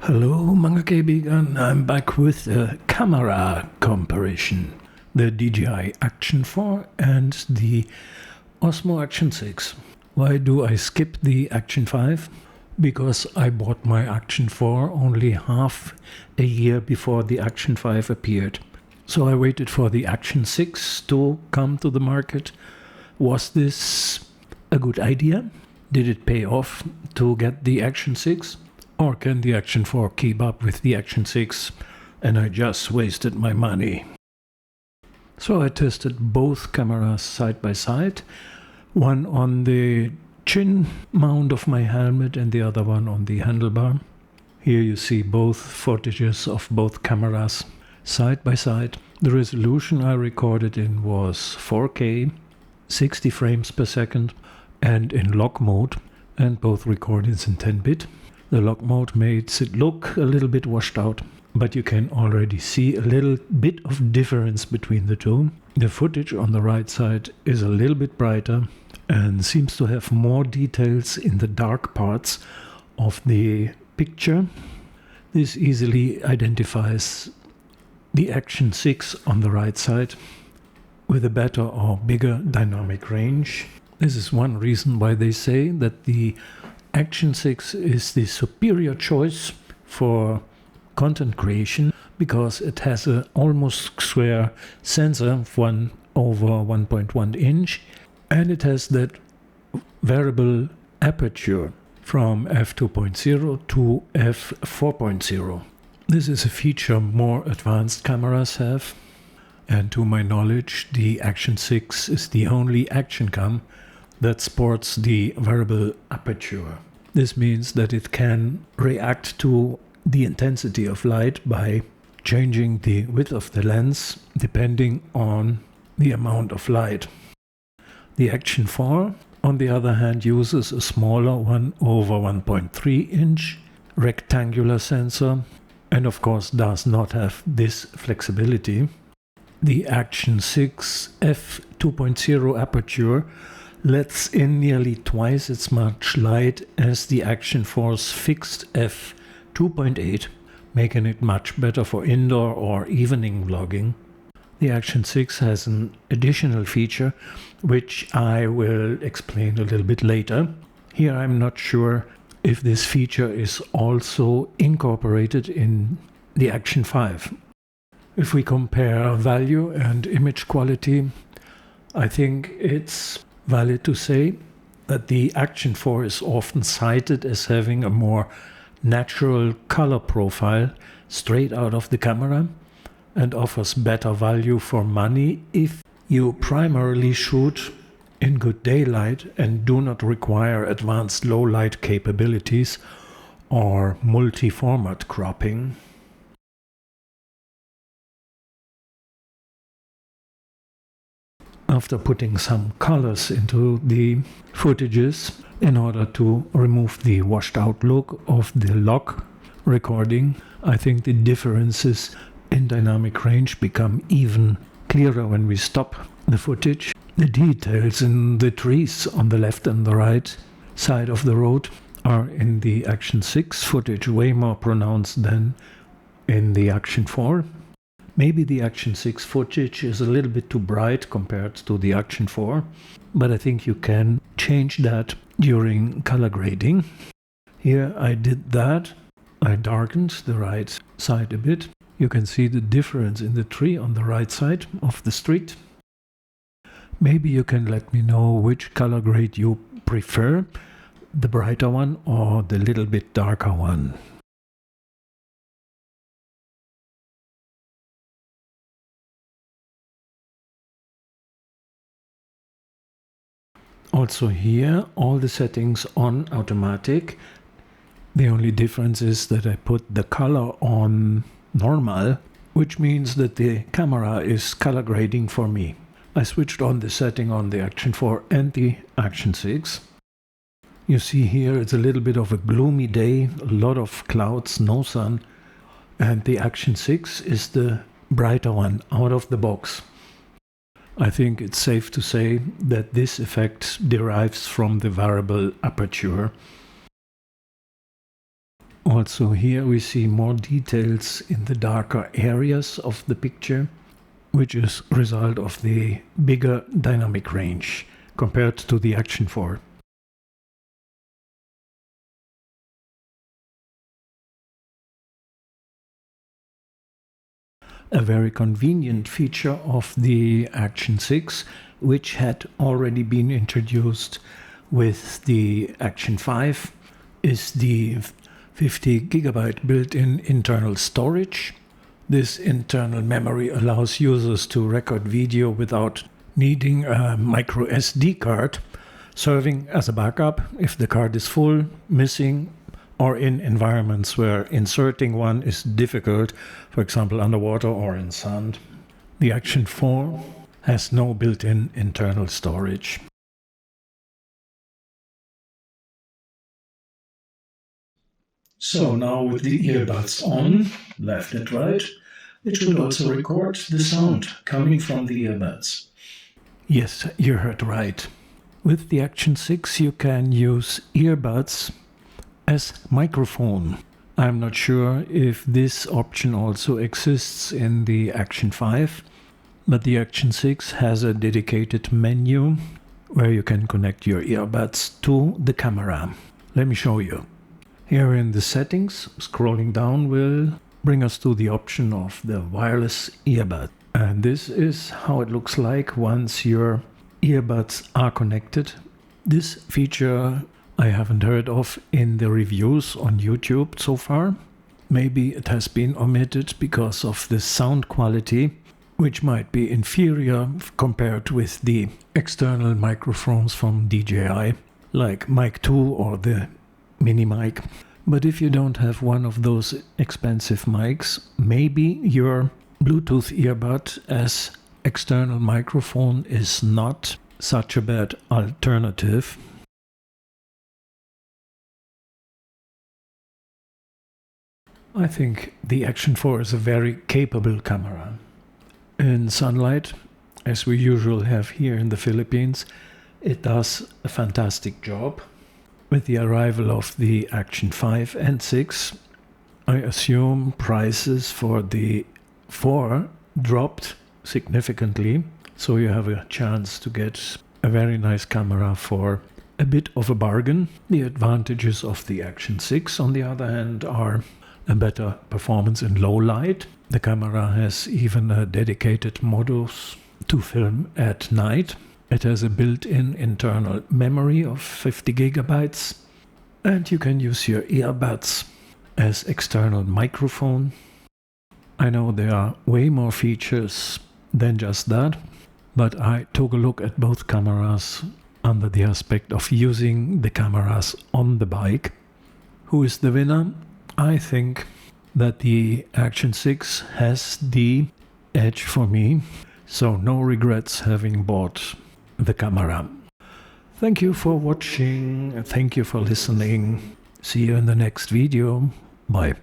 Hello, Manga K-Began. I'm back with a camera comparison. The DJI Action 4 and the Osmo Action 6. Why do I skip the Action 5? Because I bought my Action 4 only half a year before the Action 5 appeared. So I waited for the Action 6 to come to the market. Was this a good idea? Did it pay off to get the Action 6? Or can the Action 4 keep up with the Action 6 and I just wasted my money? So I tested both cameras side by side, one on the chin mount of my helmet and the other one on the handlebar. Here you see both footages of both cameras side by side. The resolution I recorded in was 4K, 60 frames per second and in lock mode, and both recordings in 10-bit. The lock mode makes it look a little bit washed out, but you can already see a little bit of difference between the two. The footage on the right side is a little bit brighter and seems to have more details in the dark parts of the picture. This easily identifies the Action 6 on the right side with a better or bigger dynamic range. This is one reason why they say that the Action 6 is the superior choice for content creation because it has an almost square sensor of 1/1.1 inch and it has that variable aperture from f2.0 to f4.0. This is a feature more advanced cameras have, and to my knowledge the Action 6 is the only action cam that sports the variable aperture. This means that it can react to the intensity of light by changing the width of the lens depending on the amount of light. The Action 4, on the other hand, uses a smaller 1/1.3 inch rectangular sensor and of course does not have this flexibility. The Action 6 f2.0 aperture lets in nearly twice as much light as the Action 4's fixed f2.8, making it much better for indoor or evening vlogging. The Action 6 has an additional feature which I will explain a little bit later. Here I'm not sure if this feature is also incorporated in the Action 5. If we compare value and image quality, I think it's valid to say that the Action 4 is often cited as having a more natural color profile straight out of the camera and offers better value for money if you primarily shoot in good daylight and do not require advanced low light capabilities or multi-format cropping. After putting some colors into the footages in order to remove the washed out look of the log recording, I think the differences in dynamic range become even clearer when we stop the footage. The details in the trees on the left and the right side of the road are in the Action 6 footage way more pronounced than in the Action 4. Maybe the Action 6 footage is a little bit too bright compared to the Action 4, but I think you can change that during color grading. Here I did that. I darkened the right side a bit. You can see the difference in the tree on the right side of the street. Maybe you can let me know which color grade you prefer, the brighter one or the little bit darker one. Also here, all the settings on automatic. The only difference is that I put the color on normal, which means that the camera is color grading for me. I switched on the setting on the Action 4 and the Action 6. You see here it's a little bit of a gloomy day, a lot of clouds, no sun, and the Action 6 is the brighter one out of the box. I think it's safe to say that this effect derives from the variable aperture. Also here we see more details in the darker areas of the picture, which is a result of the bigger dynamic range compared to the Action 4. A very convenient feature of the Action 6, which had already been introduced with the Action 5, is the 50 GB built-in internal storage. This internal memory allows users to record video without needing a micro SD card, serving as a backup if the card is full, missing, or in environments where inserting one is difficult, for example underwater or in sand. The Action 4 has no built-in internal storage. So now with the earbuds on, left and right, it should also record the sound coming from the earbuds. Yes, you heard right. With the Action 6 you can use earbuds as microphone. I'm not sure if this option also exists in the Action 5, but the Action 6 has a dedicated menu where you can connect your earbuds to the camera. Let me show you. Here in the settings, scrolling down will bring us to the option of the wireless earbud. And this is how it looks like once your earbuds are connected. This feature I haven't heard of in the reviews on YouTube so far. Maybe it has been omitted because of the sound quality, which might be inferior compared with the external microphones from DJI, like Mic 2 or the Mini Mic. But if you don't have one of those expensive mics, maybe your Bluetooth earbud as external microphone is not such a bad alternative. I think the Action 4 is a very capable camera. In sunlight, as we usually have here in the Philippines, it does a fantastic job. With the arrival of the Action 5 and 6, I assume prices for the 4 dropped significantly, so you have a chance to get a very nice camera for a bit of a bargain. The advantages of the Action 6, on the other hand, are a better performance in low light. The camera has even a dedicated modus to film at night. It has a built-in internal memory of 50 GB, and you can use your earbuds as external microphone. I know there are way more features than just that, but I took a look at both cameras under the aspect of using the cameras on the bike. Who is the winner? I think that the Action 6 has the edge for me, so no regrets having bought the camera. Thank you for watching, thank you for listening. See you in the next video. Bye.